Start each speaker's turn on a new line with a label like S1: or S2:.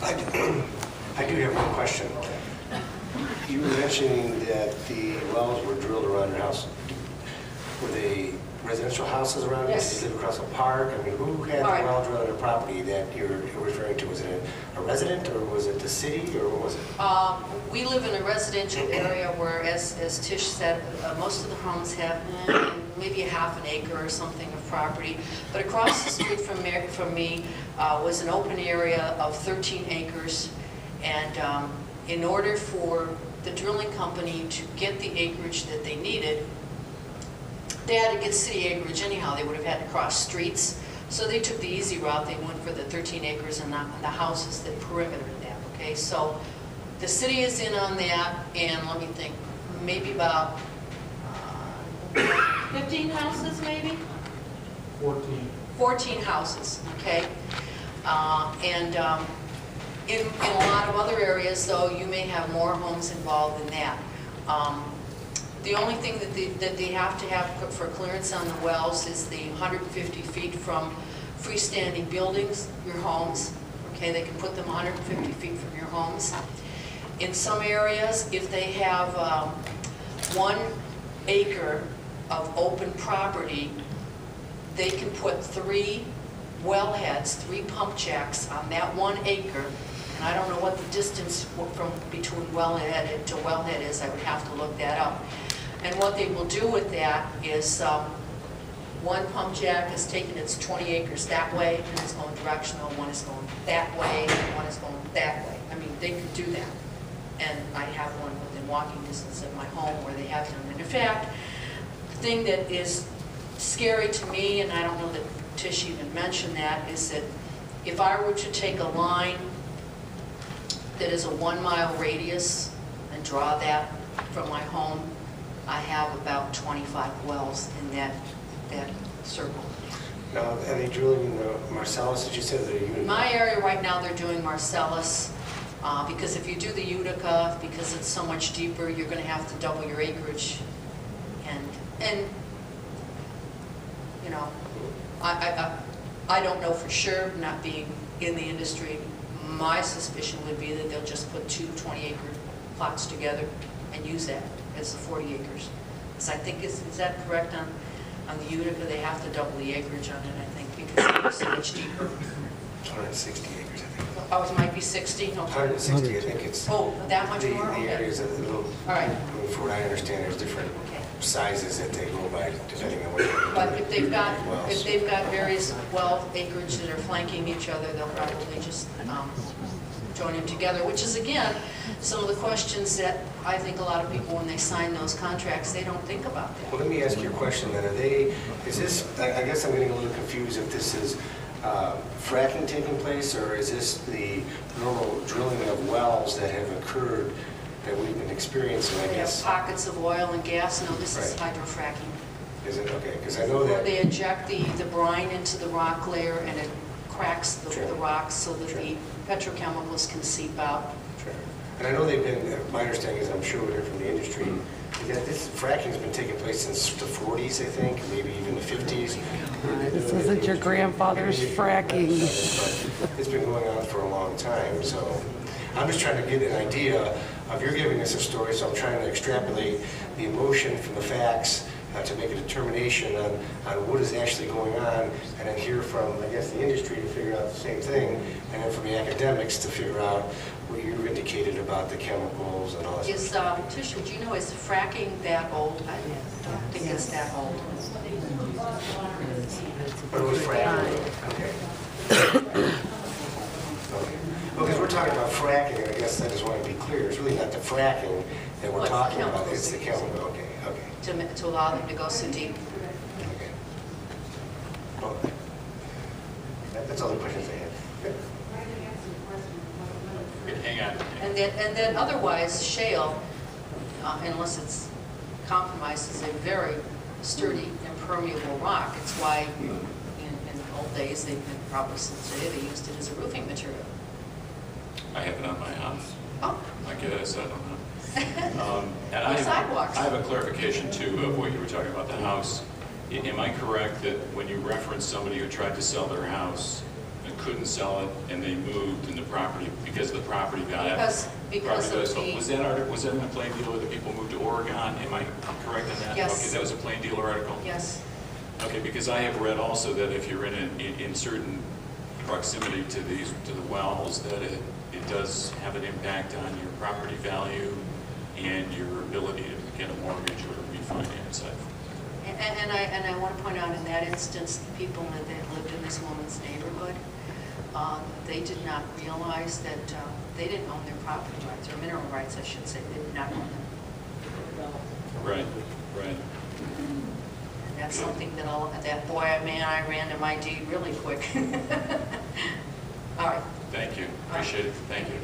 S1: I do have one question. You were mentioning that the wells were drilled around your house. Were they residential houses around it?
S2: Yes.
S1: Did you live across a park? I mean, who had the well drilled on their property that you're referring to? Was it a resident, or was it the city, or what was it?
S2: We live in a residential area where, as Tish said, most of the homes have maybe a half an acre or something of property. But across the street from me was an open area of 13 acres. And in order for the drilling company to get the acreage that they needed, they had to get city acreage anyhow. They would have had to cross streets. So they took the easy route. They went for the 13 acres and the houses that perimeter that. Okay, so the city is in on that, and let me think, maybe about 15 houses, maybe?
S3: 14.
S2: 14 houses, okay? In a lot of other areas, though, you may have more homes involved in that. The only thing that they have to have for clearance on the wells is the 150 feet from freestanding buildings, your homes. Okay, they can put them 150 feet from your homes. In some areas, if they have 1 acre of open property, they can put 3 wellheads, 3 pump jacks on that 1 acre. And I don't know what the distance from between wellhead to wellhead is. I would have to look that up. And what they will do with that is 1 pump jack is taking its 20 acres that way, and it's going directional. 1 is going that way, and 1 is going that way. I mean, they could do that. And I have one within walking distance of my home where they have them. And in fact, the thing that is scary to me, and I don't know that Tish even mentioned that, is that if I were to take a line that is a 1-mile radius and draw that from my home, I have about 25 wells in that circle.
S1: Now, are they drilling the Marcellus, did you say?
S2: In my area right now, they're doing Marcellus, because if you do the Utica, because it's so much deeper, you're going to have to double your acreage. And you know, I don't know for sure, not being in the industry. My suspicion would be that they'll just put 2 20-acre plots together and use that as the 40 acres. So I think, is that correct on the Utica? They have to double the acreage on it, I think, because it's so much deeper.
S1: 160 acres, I think.
S2: Oh, it might be 60? Okay.
S1: 160, I think it's...
S2: Oh, that much more?
S1: The area is a little...
S2: All right.
S1: I mean, from what I understand, there's different sizes that they go by, depending on what you're doing.
S2: But if they've got various well acreage that are flanking each other, they'll probably just join them together, which is, again, some of the questions that I think a lot of people, when they sign those contracts, they don't think about that.
S1: Well, let me ask you a question then. Is this, I guess I'm getting a little confused if this is fracking taking place, or is this the normal drilling of wells that have occurred that we've been experiencing, I guess?
S2: They have pockets of oil and gas. No, this is hydrofracking.
S1: Is it? Okay, because I know that...
S2: Where they inject the brine into the rock layer, and it cracks the rocks so that the petrochemicals can seep out.
S1: Sure. And I know they've been, my understanding is, I'm sure we're from the industry, that this fracking has been taking place since the 40s, I think, maybe even the 50s.
S4: This isn't your grandfather's fracking.
S1: But it's been going on for a long time, so I'm just trying to get an idea of, you're giving us a story, so I'm trying to extrapolate the emotion from the facts to make a determination on what is actually going on, and then hear from, I guess, the industry to figure out the same thing, and then from the academics to figure out what you indicated about the chemicals and all that.
S2: Is, Tish, would you know, is fracking that old? I don't think it's that old.
S1: But it was fracking. Okay. Okay. Well, because we're talking about fracking, and I guess I just want to be clear, it's really not the fracking that we're talking about, it's the chemical. Okay.
S2: To allow them to go so deep.
S1: Okay. Well, that's all the questions I had.
S5: Okay, hang on.
S2: And then otherwise, shale, unless it's compromised, is a very sturdy, impermeable rock. It's why in old days, they've been probably since today, they used it as a roofing material.
S5: I have it on my house.
S2: Oh.
S5: I guess, I don't know. And
S2: Or sidewalks.
S5: I have a clarification, too, of what you were talking about, the house. Am I correct that when you reference somebody who tried to sell their house, couldn't sell it and they moved in the property because of the property value.
S2: Because
S5: Property
S2: of
S5: value.
S2: the,
S5: Was that article, was that in the plain dealer that people moved to Oregon? Am I correct in that?
S2: Yes.
S5: Okay, that was a plain dealer article?
S2: yes,
S5: Okay, because I have read also that if you're in certain proximity to the wells, that it does have an impact on your property value and your ability to get a mortgage or to refinance it.
S2: and I want to point out in that instance, the people that lived in this woman's neighborhood, they did not realize that they didn't own their property rights, or mineral rights, I should say. They did not own them.
S5: Right, right.
S2: And that's something that boy, man, I ran to my deed really quick. All right.
S5: Thank you. Appreciate it. Thank you.